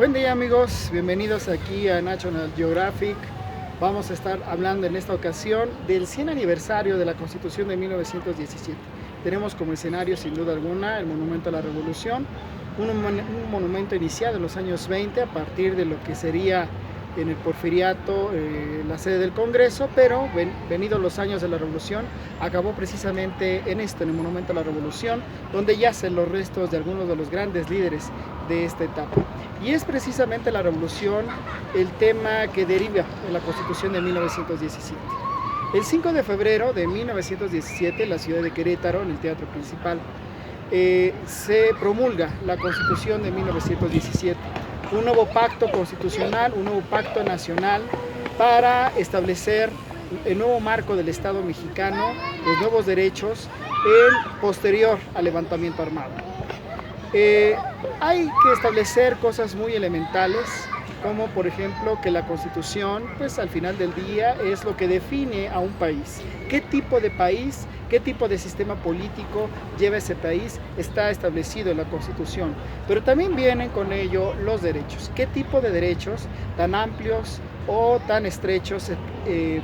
Buen día amigos, bienvenidos aquí a National Geographic. Vamos a estar hablando en esta ocasión del 100 aniversario de la Constitución de 1917. Tenemos como escenario sin duda alguna el Monumento a la Revolución, un monumento iniciado en los años 20 a partir de lo que sería en el Porfiriato la sede del Congreso, pero venidos los años de la Revolución, acabó precisamente en esto, en el Monumento a la Revolución, donde yacen los restos de algunos de los grandes líderes de esta etapa. Y es precisamente la Revolución el tema que deriva en la Constitución de 1917. El 5 de febrero de 1917, en la ciudad de Querétaro, en el Teatro Principal, se promulga la Constitución de 1917. Un nuevo pacto constitucional, un nuevo pacto nacional para establecer el nuevo marco del Estado mexicano, los nuevos derechos, posterior al levantamiento armado. Hay que establecer cosas muy elementales, como por ejemplo que la Constitución, pues al final del día es lo que define a un país. ¿Qué tipo de país, qué tipo de sistema político lleva ese país? Está establecido en la Constitución. Pero también vienen con ello los derechos. ¿Qué tipo de derechos tan amplios o tan estrechos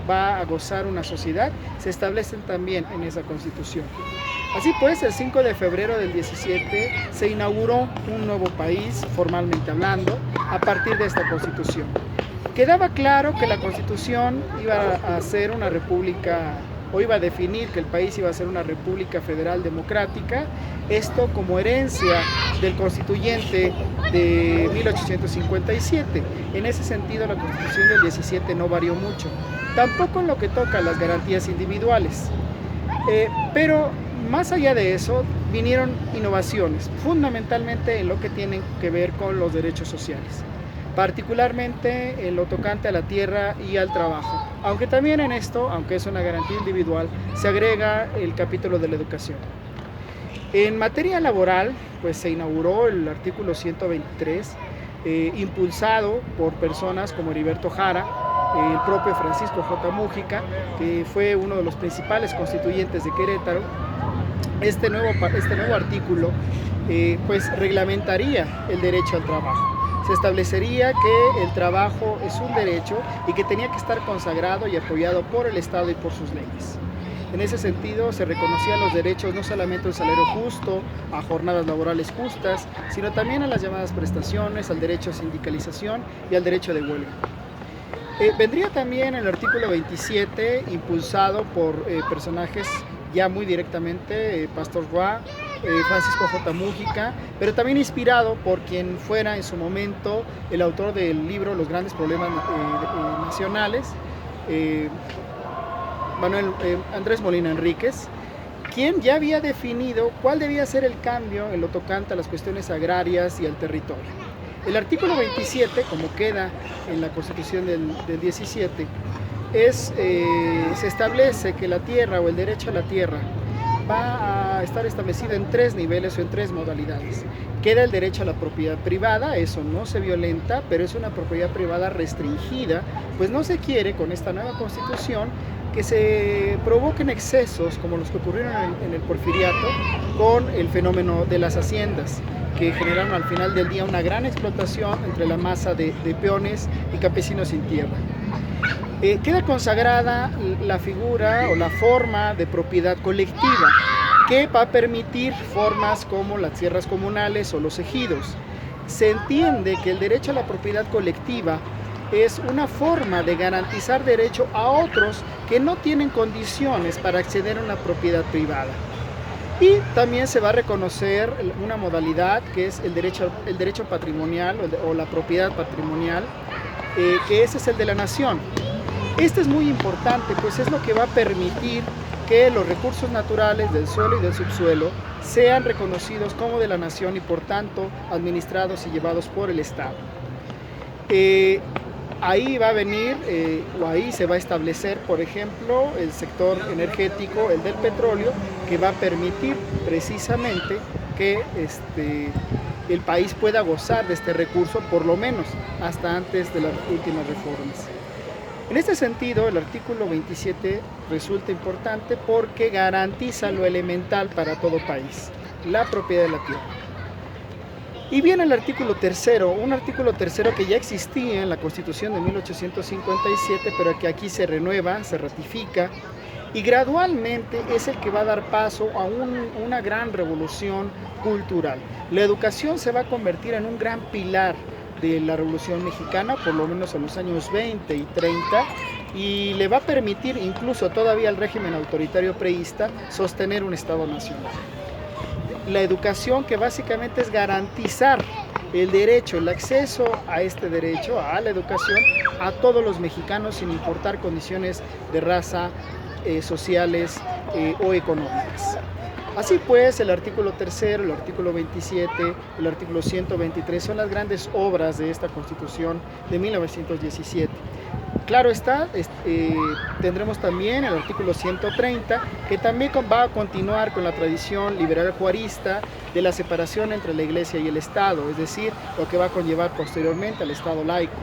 va a gozar una sociedad? Se establecen también en esa Constitución. Así pues, el 5 de febrero del 17 se inauguró un nuevo país, formalmente hablando, a partir de esta Constitución. Quedaba claro que la Constitución iba a ser una república, o iba a definir que el país iba a ser una república federal democrática, esto como herencia del constituyente de 1857. En ese sentido, la Constitución del 17 no varió mucho, tampoco en lo que toca a las garantías individuales. Pero más allá de eso, vinieron innovaciones, fundamentalmente en lo que tienen que ver con los derechos sociales, particularmente en lo tocante a la tierra y al trabajo. Aunque también en esto, aunque es una garantía individual, se agrega el capítulo de la educación. En materia laboral, pues se inauguró el artículo 123, impulsado por personas como Heriberto Jara, el propio Francisco J. Múgica, que fue uno de los principales constituyentes de Querétaro. Este nuevo artículo pues reglamentaría el derecho al trabajo. Se establecería que el trabajo es un derecho y que tenía que estar consagrado y apoyado por el Estado y por sus leyes. En ese sentido, se reconocían los derechos no solamente a un salario justo, a jornadas laborales justas, sino también a las llamadas prestaciones, al derecho a sindicalización y al derecho de huelga. Vendría también el artículo 27, impulsado por personajes ya muy directamente, Pastor Roa, Francisco J. Múgica, pero también inspirado por quien fuera en su momento el autor del libro Los grandes problemas nacionales, Andrés Molina Enríquez, quien ya había definido cuál debía ser el cambio en lo tocante a las cuestiones agrarias y al territorio. El artículo 27, como queda en la Constitución del 17, se establece que la tierra o el derecho a la tierra va a estar establecido en tres niveles o en tres modalidades. Queda el derecho a la propiedad privada, eso no se violenta, pero es una propiedad privada restringida, pues no se quiere con esta nueva Constitución que se provoquen excesos como los que ocurrieron en el Porfiriato con el fenómeno de las haciendas, que generaron al final del día una gran explotación entre la masa de peones y campesinos sin tierra. Queda consagrada la figura o la forma de propiedad colectiva que va a permitir formas como las tierras comunales o los ejidos. Se entiende que el derecho a la propiedad colectiva es una forma de garantizar derecho a otros que no tienen condiciones para acceder a una propiedad privada. Y también se va a reconocer una modalidad que es el derecho patrimonial o la propiedad patrimonial, que ese es el de la nación. Este es muy importante, pues es lo que va a permitir que los recursos naturales del suelo y del subsuelo sean reconocidos como de la nación y por tanto administrados y llevados por el Estado. Ahí va a venir, o ahí se va a establecer, por ejemplo, el sector energético, el del petróleo, que va a permitir precisamente que el país pueda gozar de este recurso, por lo menos hasta antes de las últimas reformas. En este sentido, el artículo 27 resulta importante porque garantiza lo elemental para todo país, la propiedad de la tierra. Y viene el artículo tercero, un artículo tercero que ya existía en la Constitución de 1857, pero que aquí se renueva, se ratifica, y gradualmente es el que va a dar paso a una gran revolución cultural. La educación se va a convertir en un gran pilar de la Revolución Mexicana, por lo menos en los años 20 y 30, y le va a permitir incluso todavía al régimen autoritario priista sostener un Estado nacional. La educación, que básicamente es garantizar el derecho, el acceso a este derecho, a la educación, a todos los mexicanos sin importar condiciones de raza, sociales o económicas. Así pues, el artículo 3, el artículo 27, el artículo 123 son las grandes obras de esta Constitución de 1917. Claro está, tendremos también el artículo 130, que también va a continuar con la tradición liberal juarista de la separación entre la Iglesia y el Estado, es decir, lo que va a conllevar posteriormente al Estado laico.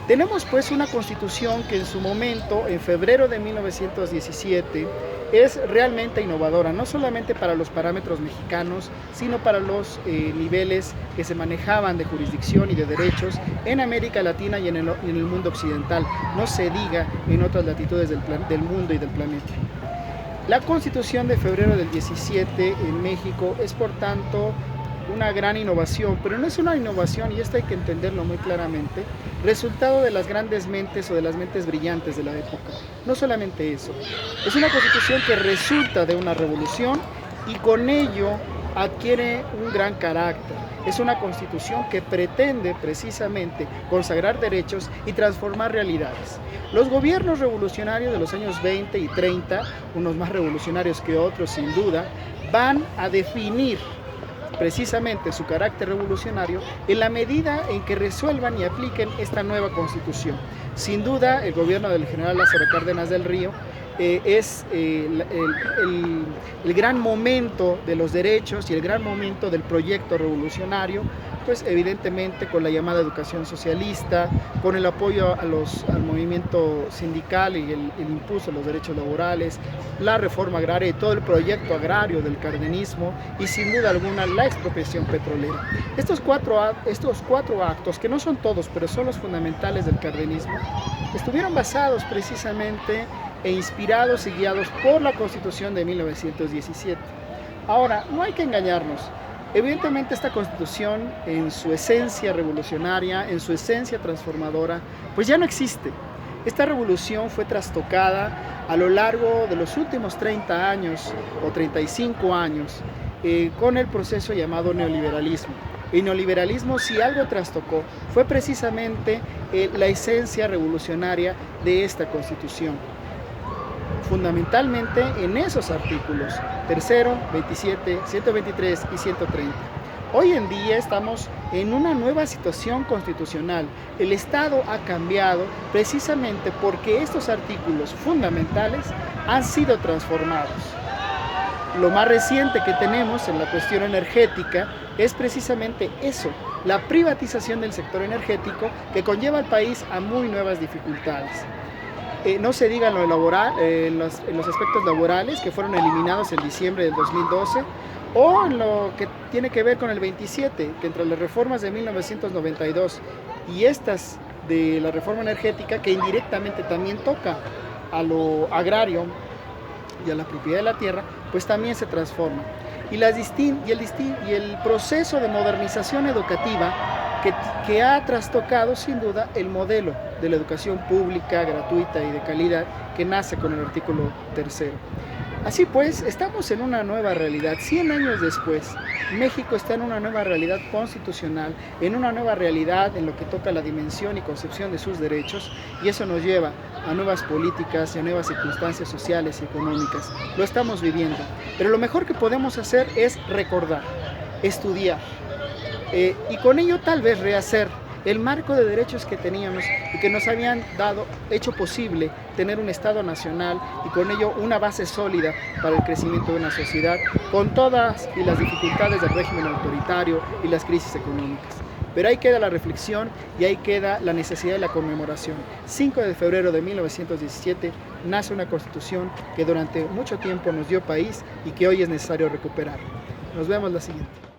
Tenemos pues una Constitución que en su momento, en febrero de 1917, es realmente innovadora, no solamente para los parámetros mexicanos, sino para los niveles que se manejaban de jurisdicción y de derechos en América Latina y en el mundo occidental, no se diga en otras latitudes del mundo y del planeta. La Constitución de febrero del 17 en México es, por tanto, una gran innovación, pero no es una innovación, y esto hay que entenderlo muy claramente, resultado de las grandes mentes o de las mentes brillantes de la época. No solamente eso, es una Constitución que resulta de una revolución y con ello adquiere un gran carácter. Es una Constitución que pretende precisamente consagrar derechos y transformar realidades. Los gobiernos revolucionarios de los años 20 y 30, unos más revolucionarios que otros sin duda, van a definir precisamente su carácter revolucionario en la medida en que resuelvan y apliquen esta nueva Constitución. Sin duda, el gobierno del general Lázaro Cárdenas del Río es el gran momento de los derechos y el gran momento del proyecto revolucionario, pues evidentemente con la llamada educación socialista, con el apoyo al movimiento sindical y el impulso de los derechos laborales, la reforma agraria y todo el proyecto agrario del cardenismo y sin duda alguna la expropiación petrolera. Estos cuatro actos, que no son todos, pero son los fundamentales del cardenismo, estuvieron basados precisamente e inspirados y guiados por la Constitución de 1917. Ahora, no hay que engañarnos. Evidentemente esta Constitución, en su esencia revolucionaria, en su esencia transformadora, pues ya no existe. Esta revolución fue trastocada a lo largo de los últimos 30 años o 35 años con el proceso llamado neoliberalismo. El neoliberalismo, si algo trastocó, fue precisamente la esencia revolucionaria de esta Constitución. Fundamentalmente en esos artículos, 3, 27, 123 y 130. Hoy en día estamos en una nueva situación constitucional. El Estado ha cambiado precisamente porque estos artículos fundamentales han sido transformados. Lo más reciente que tenemos en la cuestión energética es precisamente eso, la privatización del sector energético que conlleva al país a muy nuevas dificultades. No se diga en los aspectos laborales que fueron eliminados en diciembre del 2012, o en lo que tiene que ver con el 27, que entre las reformas de 1992 y estas de la reforma energética, que indirectamente también toca a lo agrario y a la propiedad de la tierra, pues también se transforma. Y el proceso de modernización educativa que ha trastocado sin duda el modelo de la educación pública, gratuita y de calidad que nace con el artículo 3. Así pues, estamos en una nueva realidad. 100 años después, México está en una nueva realidad constitucional, en una nueva realidad en lo que toca la dimensión y concepción de sus derechos, y eso nos lleva a nuevas políticas y a nuevas circunstancias sociales y económicas. Lo estamos viviendo, pero lo mejor que podemos hacer es recordar, estudiar, y con ello tal vez rehacer el marco de derechos que teníamos y que nos habían hecho posible tener un Estado nacional y con ello una base sólida para el crecimiento de una sociedad con todas y las dificultades del régimen autoritario y las crisis económicas. Pero ahí queda la reflexión y ahí queda la necesidad de la conmemoración. 5 de febrero de 1917 nace una Constitución que durante mucho tiempo nos dio país y que hoy es necesario recuperar. Nos vemos la siguiente.